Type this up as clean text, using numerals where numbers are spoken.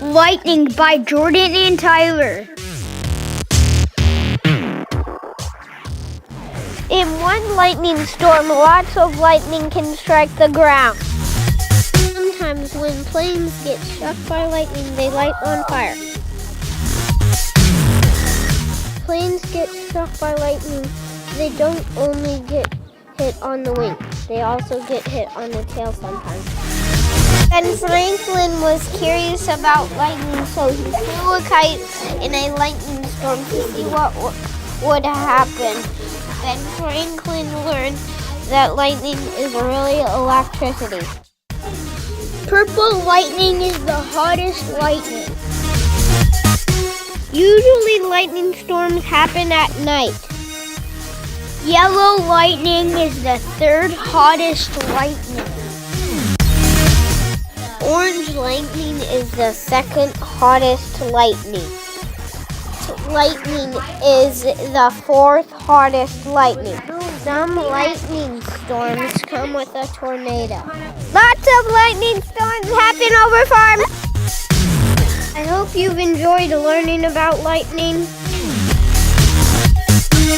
Lightning by Jordan and Tyler. In one lightning storm, lots of lightning can strike the ground. Sometimes when planes get struck by lightning, they light on fire. Planes get struck by lightning, they don't only get hit on the wing, they also get hit on the tail sometimes. Ben Franklin was curious about lightning, so he flew a kite in a lightning storm to see what would happen. Ben Franklin learned that lightning is really electricity. Purple lightning is the hottest lightning. Usually lightning storms happen at night. Yellow lightning is the third hottest lightning. Orange lightning is the second hottest lightning. Lightning is the fourth hottest lightning. Some lightning storms come with a tornado. Lots of lightning storms happen over farms. I hope you've enjoyed learning about lightning.